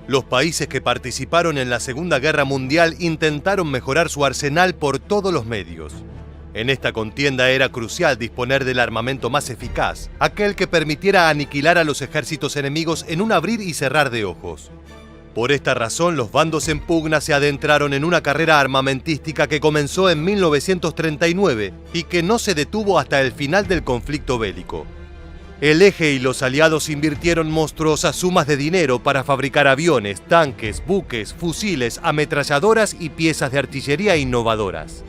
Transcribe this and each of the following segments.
Los países que participaron en la Segunda Guerra Mundial intentaron mejorar su arsenal por todos los medios. En esta contienda era crucial disponer del armamento más eficaz, aquel que permitiera aniquilar a los ejércitos enemigos en un abrir y cerrar de ojos. Por esta razón, los bandos en pugna se adentraron en una carrera armamentística que comenzó en 1939 y que no se detuvo hasta el final del conflicto bélico. El Eje y los aliados invirtieron monstruosas sumas de dinero para fabricar aviones, tanques, buques, fusiles, ametralladoras y piezas de artillería innovadoras.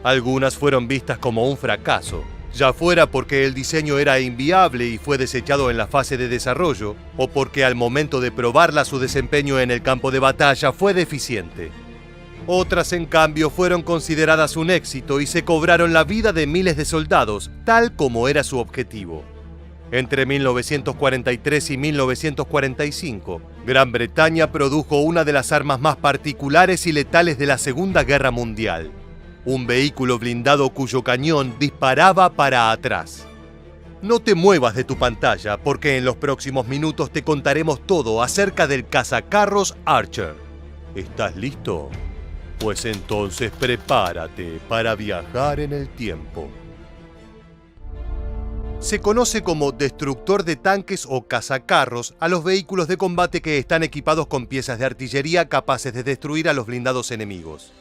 Algunas fueron vistas como un fracaso, ya fuera porque el diseño era inviable y fue desechado en la fase de desarrollo, o porque al momento de probarla su desempeño en el campo de batalla fue deficiente. Otras, en cambio, fueron consideradas un éxito y se cobraron la vida de miles de soldados, tal como era su objetivo. Entre 1943 y 1945, Gran Bretaña produjo una de las armas más particulares y letales de la Segunda Guerra Mundial. Un vehículo blindado cuyo cañón disparaba para atrás. No te muevas de tu pantalla porque en los próximos minutos te contaremos todo acerca del cazacarros Archer. ¿Estás listo? Pues entonces prepárate para viajar en el tiempo. Se conoce como destructor de tanques o cazacarros a los vehículos de combate que están equipados con piezas de artillería capaces de destruir a los blindados enemigos.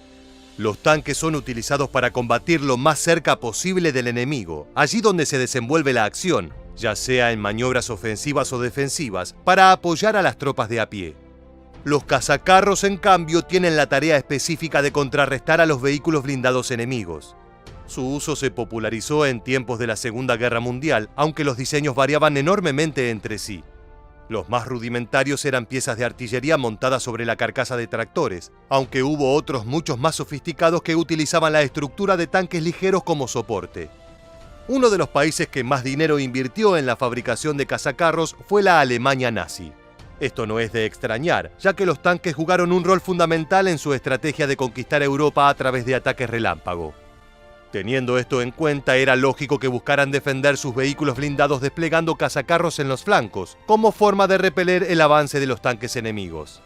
Los tanques son utilizados para combatir lo más cerca posible del enemigo, allí donde se desenvuelve la acción, ya sea en maniobras ofensivas o defensivas, para apoyar a las tropas de a pie. Los cazacarros, en cambio, tienen la tarea específica de contrarrestar a los vehículos blindados enemigos. Su uso se popularizó en tiempos de la Segunda Guerra Mundial, aunque los diseños variaban enormemente entre sí. Los más rudimentarios eran piezas de artillería montadas sobre la carcasa de tractores, aunque hubo otros muchos más sofisticados que utilizaban la estructura de tanques ligeros como soporte. Uno de los países que más dinero invirtió en la fabricación de cazacarros fue la Alemania nazi. Esto no es de extrañar, ya que los tanques jugaron un rol fundamental en su estrategia de conquistar Europa a través de ataques relámpago. Teniendo esto en cuenta, era lógico que buscaran defender sus vehículos blindados desplegando cazacarros en los flancos, como forma de repeler el avance de los tanques enemigos.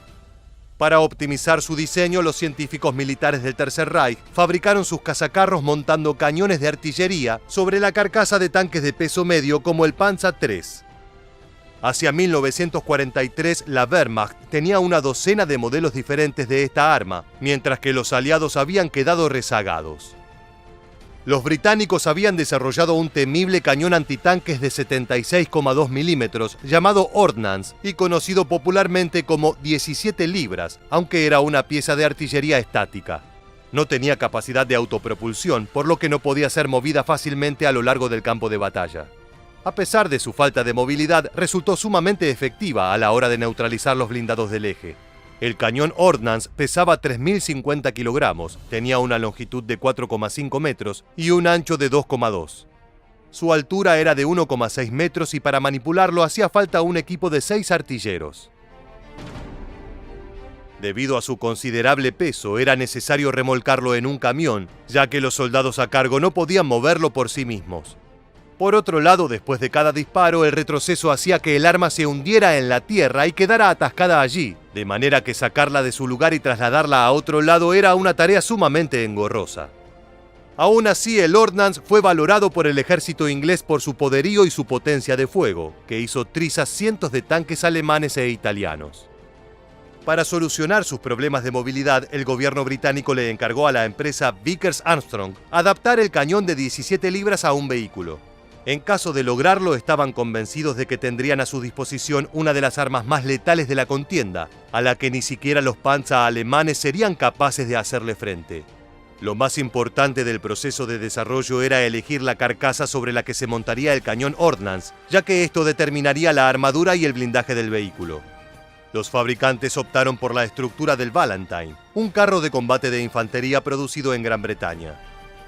Para optimizar su diseño, los científicos militares del Tercer Reich fabricaron sus cazacarros montando cañones de artillería sobre la carcasa de tanques de peso medio como el Panzer III. Hacia 1943, la Wehrmacht tenía una docena de modelos diferentes de esta arma, mientras que los aliados habían quedado rezagados. Los británicos habían desarrollado un temible cañón antitanques de 76,2 milímetros llamado Ordnance y conocido popularmente como 17 libras, aunque era una pieza de artillería estática. No tenía capacidad de autopropulsión, por lo que no podía ser movida fácilmente a lo largo del campo de batalla. A pesar de su falta de movilidad, resultó sumamente efectiva a la hora de neutralizar los blindados del eje. El cañón Ordnance pesaba 3.050 kilogramos, tenía una longitud de 4,5 metros y un ancho de 2,2. Su altura era de 1,6 metros y para manipularlo hacía falta un equipo de 6 artilleros. Debido a su considerable peso, era necesario remolcarlo en un camión, ya que los soldados a cargo no podían moverlo por sí mismos. Por otro lado, después de cada disparo, el retroceso hacía que el arma se hundiera en la tierra y quedara atascada allí, de manera que sacarla de su lugar y trasladarla a otro lado era una tarea sumamente engorrosa. Aún así, el Ordnance fue valorado por el ejército inglés por su poderío y su potencia de fuego, que hizo trizas cientos de tanques alemanes e italianos. Para solucionar sus problemas de movilidad, el gobierno británico le encargó a la empresa Vickers Armstrong adaptar el cañón de 17 libras a un vehículo. En caso de lograrlo, estaban convencidos de que tendrían a su disposición una de las armas más letales de la contienda, a la que ni siquiera los Panzer alemanes serían capaces de hacerle frente. Lo más importante del proceso de desarrollo era elegir la carcasa sobre la que se montaría el cañón Ordnance, ya que esto determinaría la armadura y el blindaje del vehículo. Los fabricantes optaron por la estructura del Valentine, un carro de combate de infantería producido en Gran Bretaña.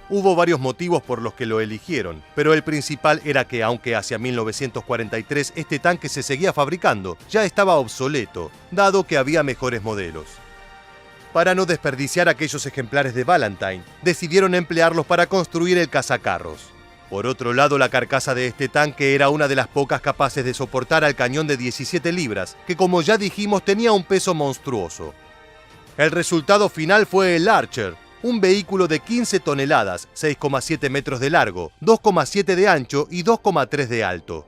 Hubo varios motivos por los que lo eligieron, pero el principal era que aunque hacia 1943 este tanque se seguía fabricando, ya estaba obsoleto, dado que había mejores modelos. Para no desperdiciar aquellos ejemplares de Valentine, decidieron emplearlos para construir el cazacarros. Por otro lado, la carcasa de este tanque era una de las pocas capaces de soportar al cañón de 17 libras, que como ya dijimos tenía un peso monstruoso. El resultado final fue el Archer, un vehículo de 15 toneladas, 6,7 metros de largo, 2,7 de ancho y 2,3 de alto.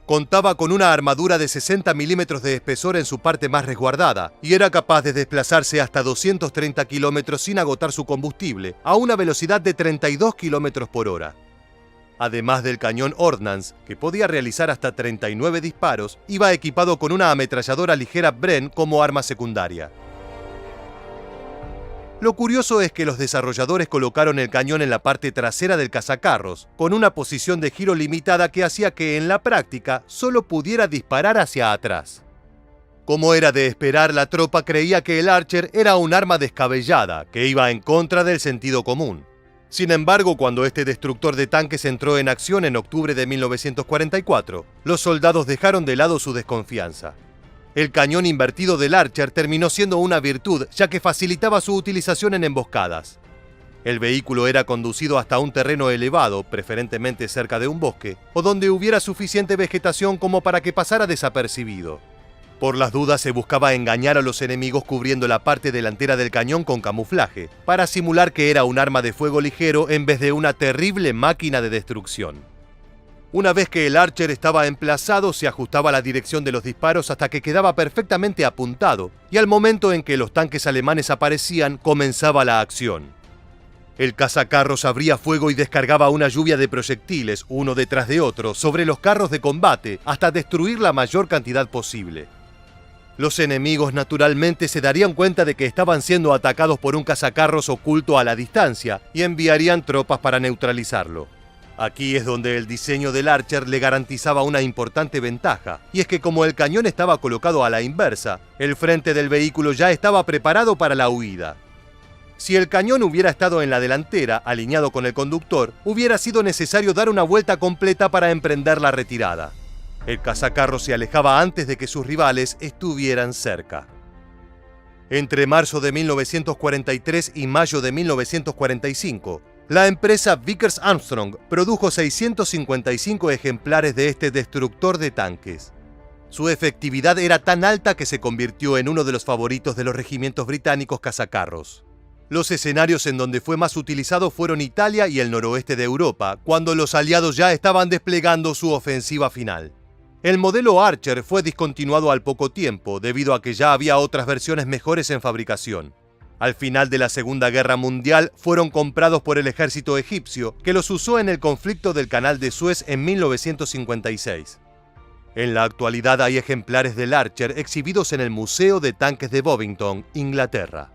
Contaba con una armadura de 60 milímetros de espesor en su parte más resguardada y era capaz de desplazarse hasta 230 kilómetros sin agotar su combustible, a una velocidad de 32 kilómetros por hora. Además del cañón Ordnance, que podía realizar hasta 39 disparos, iba equipado con una ametralladora ligera Bren como arma secundaria. Lo curioso es que los desarrolladores colocaron el cañón en la parte trasera del cazacarros, con una posición de giro limitada que hacía que en la práctica solo pudiera disparar hacia atrás. Como era de esperar, la tropa creía que el Archer era un arma descabellada, que iba en contra del sentido común. Sin embargo, cuando este destructor de tanques entró en acción en octubre de 1944, los soldados dejaron de lado su desconfianza. El cañón invertido del Archer terminó siendo una virtud, ya que facilitaba su utilización en emboscadas. El vehículo era conducido hasta un terreno elevado, preferentemente cerca de un bosque, o donde hubiera suficiente vegetación como para que pasara desapercibido. Por las dudas se buscaba engañar a los enemigos cubriendo la parte delantera del cañón con camuflaje, para simular que era un arma de fuego ligero en vez de una terrible máquina de destrucción. Una vez que el Archer estaba emplazado, se ajustaba la dirección de los disparos hasta que quedaba perfectamente apuntado, y al momento en que los tanques alemanes aparecían, comenzaba la acción. El cazacarros abría fuego y descargaba una lluvia de proyectiles, uno detrás de otro, sobre los carros de combate, hasta destruir la mayor cantidad posible. Los enemigos naturalmente se darían cuenta de que estaban siendo atacados por un cazacarros oculto a la distancia, y enviarían tropas para neutralizarlo. Aquí es donde el diseño del Archer le garantizaba una importante ventaja, y es que como el cañón estaba colocado a la inversa, el frente del vehículo ya estaba preparado para la huida. Si el cañón hubiera estado en la delantera, alineado con el conductor, hubiera sido necesario dar una vuelta completa para emprender la retirada. El cazacarros se alejaba antes de que sus rivales estuvieran cerca. Entre marzo de 1943 y mayo de 1945, la empresa Vickers Armstrong produjo 655 ejemplares de este destructor de tanques. Su efectividad era tan alta que se convirtió en uno de los favoritos de los regimientos británicos cazacarros. Los escenarios en donde fue más utilizado fueron Italia y el noroeste de Europa, cuando los aliados ya estaban desplegando su ofensiva final. El modelo Archer fue discontinuado al poco tiempo, debido a que ya había otras versiones mejores en fabricación. Al final de la Segunda Guerra Mundial fueron comprados por el ejército egipcio, que los usó en el conflicto del Canal de Suez en 1956. En la actualidad hay ejemplares del Archer exhibidos en el Museo de Tanques de Bovington, Inglaterra.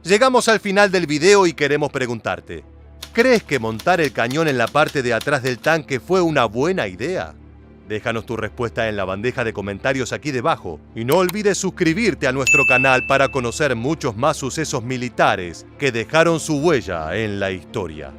Llegamos al final del video y queremos preguntarte, ¿crees que montar el cañón en la parte de atrás del tanque fue una buena idea? Déjanos tu respuesta en la bandeja de comentarios aquí debajo y no olvides suscribirte a nuestro canal para conocer muchos más sucesos militares que dejaron su huella en la historia.